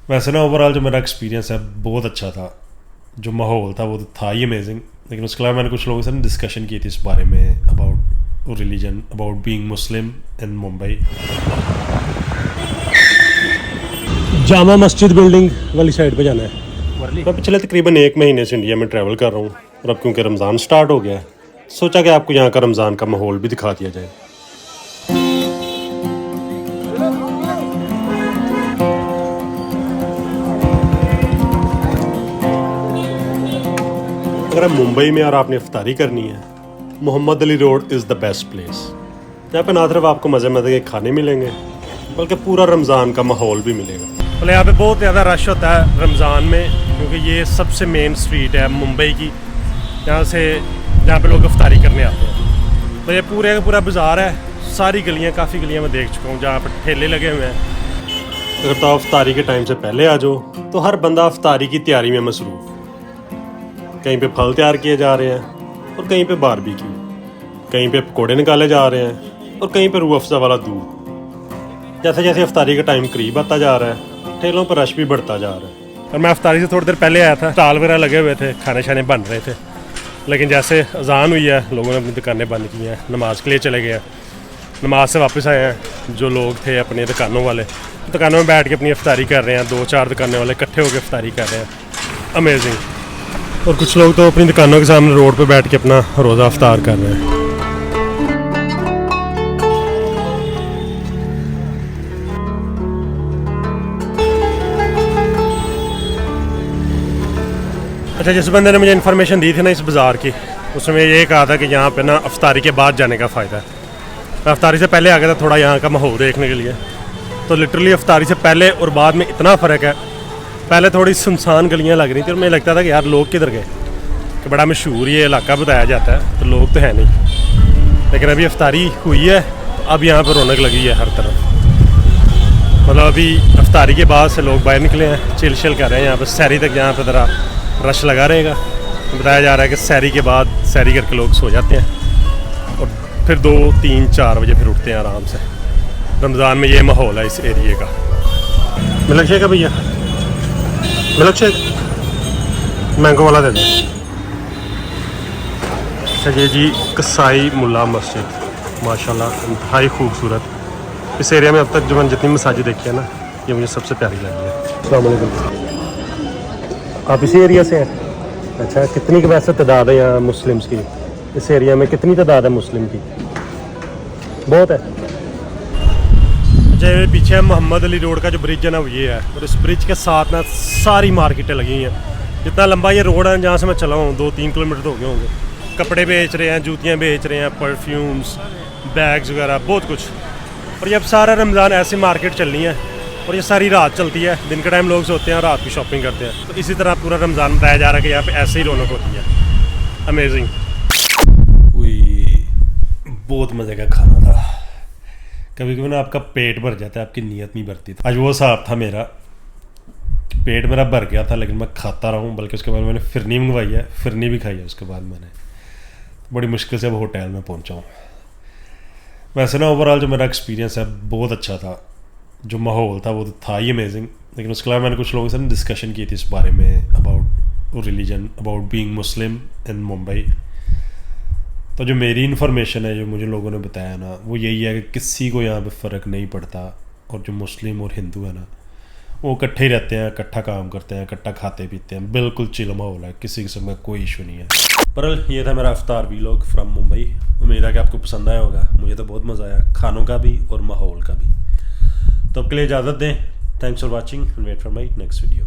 वैसे ना ओवरऑल जो मेरा एक्सपीरियंस है बहुत अच्छा था। जो माहौल था वो तो था ही अमेजिंग, लेकिन उसके अलावा मैंने कुछ लोगों से डिस्कशन की थी इस बारे में about religion, about being Muslim in Mumbai. Jama Masjid building वाली साइड पे जाना है। मैं पिछले तकरीबन 1 महीने से इंडिया में ट्रैवल कर रहा हूँ और अब क्योंकि रमज़ान स्टार्ट हो गया है, सोचा कि आपको यहाँ का रमज़ान का माहौल भी दिखा दिया जाए। अगर आप मुंबई में और आपने इफ्तारी करनी है, Mohammed Ali road is the best place. यहाँ पे ना सिर्फ आपको मज़े मज़े के खाने मिलेंगे बल्कि पूरा रमज़ान का माहौल भी मिलेगा। मतलब यहाँ पे बहुत ज़्यादा रश होता है रमज़ान में, क्योंकि ये सबसे मेन स्ट्रीट है मुंबई की, जहाँ पे लोग इफ्तारी करने आते हैं। तो ये पूरे का पूरा बाज़ार है, सारी गलियाँ, काफ़ी गलियाँ मैं देख चुका हूँ जहाँ पर ठेले लगे हुए हैं। अगर तो आप इफ्तारी के टाइम से पहले आ जाओ तो हर बंदा इफ्तारी की तैयारी में मसरूफ़। कहीं पे फल तैयार किए जा रहे हैं और कहीं पे बारबेक्यू, कहीं पे पकोड़े निकाले जा रहे हैं और कहीं पे रूह अफ़ज़ा वाला दूध। जैसे जैसे इफ्तारी का टाइम करीब आता जा रहा है, ठेलों पर रश भी बढ़ता जा रहा है। और मैं इफ्तारी से थोड़ी देर पहले आया था, स्टॉल वगैरह लगे हुए थे, खाने शाने बन रहे थे, लेकिन जैसे अजान हुई है लोगों ने अपनी दुकानें बंद की हैं, नमाज के लिए चले गए हैं। नमाज से वापस आए हैं जो लोग थे अपनी दुकानों वाले, दुकानों में बैठ के अपनी इफ्तारी कर रहे हैं। 2-4 दुकानें वाले इकट्ठे होकर इफ्तारी कर रहे हैं, अमेजिंग। और कुछ लोग तो अपनी दुकानों के सामने रोड पे बैठ के अपना रोज़ा इफ्तार कर रहे हैं। अच्छा, जिस बंदे ने मुझे इन्फॉर्मेशन दी थी ना इस बाज़ार की, उसमें ये कहा था कि यहाँ पे ना इफ्तारी के बाद जाने का फ़ायदा है। मैं इफ्तारी से पहले आ गया था थोड़ा यहाँ का माहौल देखने के लिए, तो लिटरली इफ्तारी से पहले और बाद में इतना फ़र्क है। पहले थोड़ी सुनसान गलियाँ लग रही थी और मुझे लगता था कि यार लोग किधर गए, कि बड़ा मशहूर ये इलाका बताया जाता है तो लोग तो है नहीं। लेकिन अभी इफ्तारी हुई है, अब यहाँ पर रौनक लगी है हर तरफ। मतलब अभी इफ्तारी के बाद से लोग बाहर निकले हैं, चिल कर रहे हैं। यहाँ पर सहरी तक यहाँ पर ज़रा रश लगा रहेगा। बताया जा रहा है कि सहरी के बाद सहरी करके लोग सो जाते हैं और फिर 2, 3, 4 बजे फिर उठते हैं आराम से। रमज़ान में ये माहौल है इस एरिए का। मिल्क शेक है भैया, मिल्क शेक मैंगो वाला दे दें। अच्छा ये जी कसाई मुल्ला मस्जिद, माशाल्लाह इंतहाई खूबसूरत। इस एरिया में अब तक जो मैंने जितनी मसाजिद देखी है ना, ये मुझे सबसे प्यारी लगी है। अस्सलाम वालेकुम। आप इसी एरिया से हैं? अच्छा, कितनी की वैसे तादाद है यहाँ मुस्लिम्स की? इस एरिया में कितनी तादाद है मुस्लिम की? बहुत है। अच्छा, पीछे मोहम्मद अली रोड का जो ब्रिज है ना वो ये है, और इस ब्रिज के साथ ना सारी मार्केटें लगी हुई हैं। जितना लंबा ये रोड है जहाँ से मैं चला हूँ 2-3 किलोमीटर तो हो गए होंगे। कपड़े बेच रहे हैं, जूतियाँ बेच रहे हैं, परफ्यूम्स, बैग्स वगैरह बहुत कुछ। और ये अब सारा रमज़ान ऐसी मार्केट चलनी है और ये सारी रात चलती है। दिन के टाइम लोग सोते हैं, रात की शॉपिंग करते हैं। तो इसी तरह पूरा रमज़ान बताया जा रहा है कि यहाँ पे ऐसे ही रौनक होती है। अमेजिंग। बहुत मज़े का खाना था। कभी कभी ना आपका पेट भर जाता है, आपकी नीयत नहीं भरती। आज वो हिसाब था मेरा, पेट मेरा भर गया था लेकिन मैं खाता रहा हूँ। बल्कि उसके बाद मैंने फिरनी मंगवाई है, फिरनी भी खाई है। उसके बाद मैंने बड़ी मुश्किल से अब होटल में पहुँचा हूँ। वैसे ना ओवरऑल जो मेरा एक्सपीरियंस है बहुत अच्छा था। जो माहौल था वो तो था ही अमेजिंग, लेकिन उसके अलावा मैंने कुछ लोगों से डिस्कशन की थी इस बारे में अबाउट रिलीजन, अबाउट बीइंग मुस्लिम इन मुंबई। तो जो मेरी इन्फॉर्मेशन है, जो मुझे लोगों ने बताया ना, वो यही है कि किसी को यहाँ पे फ़र्क नहीं पड़ता। और जो मुस्लिम और हिंदू है ना, वो इकट्ठे ही रहते हैं, इकट्ठा काम करते हैं, इकट्ठा खाते पीते हैं। बिल्कुल चिल माहौल है, किसी किस्म का कोई इशू नहीं है। पर ये था मेरा इफ्तार व्लॉग फ्रॉम मुंबई। उम्मीद है कि आपको पसंद आया होगा। मुझे तो बहुत मज़ा आया, खानों का भी और माहौल का भी। तो अब के लिए इजाज़त दें। Thanks for watching and wait for my next video.